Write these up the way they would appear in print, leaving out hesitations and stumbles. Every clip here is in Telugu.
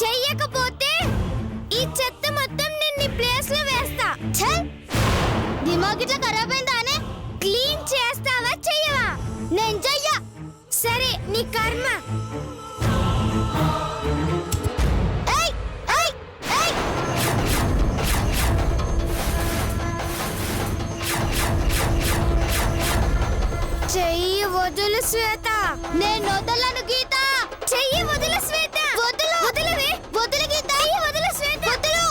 చెయ్యకపోతే ఈ చెత్త మొత్తం నేను నీ ప్లేస్ లో వేస్తా. దిమాగ్ ఇట్లా ఖరాబ్ అయిందా అనే? క్లీన్ చేస్తావా చెయ్యవా? నేను చెయ్య. సరే నీ కర్మ. చెయ్యి వదులు శ్వేత. నేను వదలను గీత. చెయ్యి వదులు శ్వేత. వదులు. వదలవే. వదులు గీత. చెయ్యి వదులు శ్వేత. వదలు.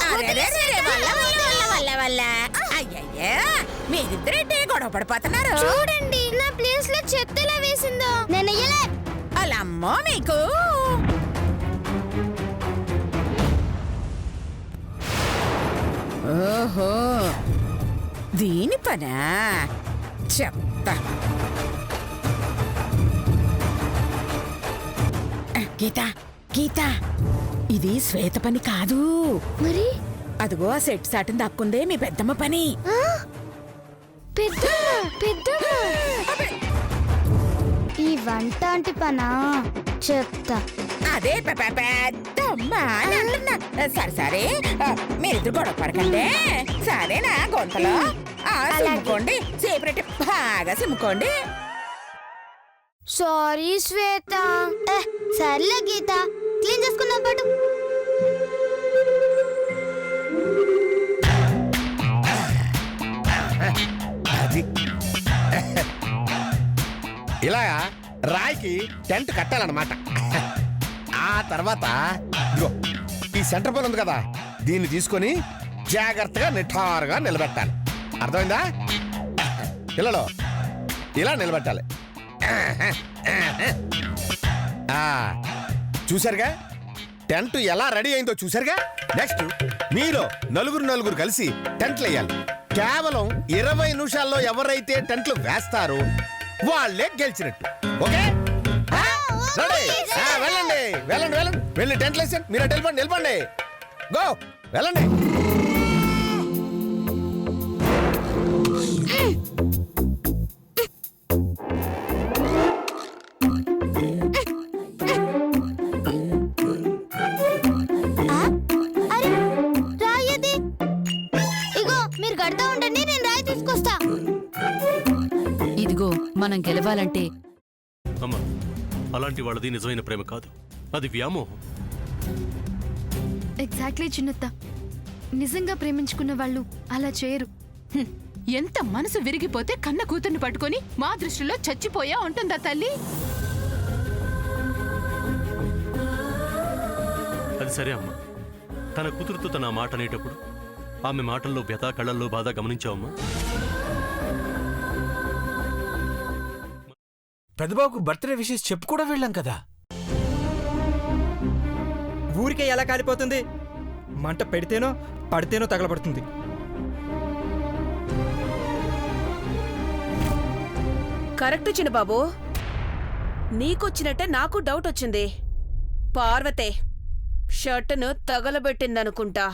మీరిద్దరేంటి గొడవ పడిపోతున్నారు? చూడండి నా ప్లేస్ లో చెత్తలా వేసిందో. నేను ఎయ్యలే. అలా అమ్మో మీకు. ఓహో దీని పనా చెప్తా. గీత గీత ఇది శ్వేత పని కాదు. మరి అదిగో ఆ సెట్ సాటును దక్కుందే మీ పెద్దమ్మ పని. ఈ వంట అంటే పనా చెప్తా. అదే పెద్దమ్మ అని అంటున్నా. సరే సరే మీరిద్దరు గొడవ పడకండి సరేనా? గొంతలో సిమ్ముకోండి, సేపరేట్ బాగా సిమ్ముకోండి. సారీ శ్వేత. సర్లే గీత, క్లీన్ చేసుకున్నా పాటు. ఇలా రాయికి టెంట్ కట్టాలన్నమాట. ఆ తర్వాత ఇదిగో ఈ సెంటర్ పోల్ ఉంది కదా, దీన్ని తీసుకొని జాగ్రత్తగా నిఠారుగా నిలబెట్టాలి. అర్థమైందా? పిల్లలు ఇలా నిలబెట్టాలి. చూసారుగా టెంట్ ఎలా రెడీ అయిందో చూసారుగా. నెక్స్ట్ మీరు నలుగురు కలిసి టెంట్లు వేయాలి. కేవలం 20 నిమిషాల్లో ఎవరైతే టెంట్లు వేస్తారో వాళ్ళే గెలిచినట్టు. ఓకే? వెళ్ళండి వెళ్ళండి వెళ్ళండి వెళ్ళి టెంట్లు వేసాను. మీరు నిలబండి నిలబండి. గో వెళ్ళండి. ఇదిగో మనం గెలవాలంటే అమ్మా, అలాంటి వాళ్ళది నిజమైన ప్రేమ కాదు, అది వ్యామోహం. ఎగ్జాక్ట్లీ చిన్నత్త. నిజంగా ప్రేమించుకున్న వాళ్ళు అలా చేయరు. ఎంత మనసు విరిగిపోతే కన్న కూతుర్ని పట్టుకొని మా దృష్టిలో చచ్చిపోయా ఉంటుందా తల్లి? అది సరే అమ్మా, తన కూతురుతో తన మాట అనేటప్పుడు ఆమె మాటల్లో వ్యథ, కళ్ళల్లో బాధ గమనించావమ్మా? పెద్దబాబుకు బర్త్డే విషెస్ చెప్పు కూడా వెళ్ళాం కదా. ఊరికే ఎలా కాలిపోతుంది? మంట పెడితేనో పడితేనో తగలబడుతుంది. కరెక్ట్ చిన్నబాబు, నీకొచ్చినట్టే నాకు డౌట్ వచ్చింది. పార్వతే షర్టును తగలబెట్టిందనుకుంటా.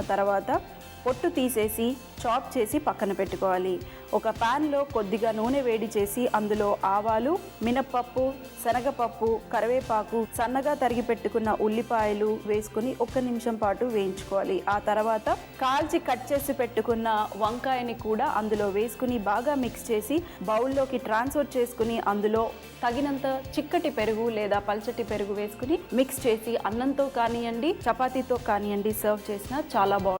తర్వాత పొట్టు తీసేసి చాప్ చేసి పక్కన పెట్టుకోవాలి. ఒక ప్యాన్లో కొద్దిగా నూనె వేడి చేసి అందులో ఆవాలు, మినప్పప్పు, శనగపప్పు, కరివేపాకు, సన్నగా తరిగి పెట్టుకున్న ఉల్లిపాయలు వేసుకుని 1 నిమిషం పాటు వేయించుకోవాలి. ఆ తర్వాత కాల్చి కట్ చేసి పెట్టుకున్న వంకాయని కూడా అందులో వేసుకుని బాగా మిక్స్ చేసి బౌల్లోకి ట్రాన్స్ఫర్ చేసుకుని అందులో తగినంత చిక్కటి పెరుగు లేదా పల్చటి పెరుగు వేసుకుని మిక్స్ చేసి అన్నంతో కానివ్వండి, చపాతీతో కానివ్వండి సర్వ్ చేసినా చాలా బాగుంటుంది.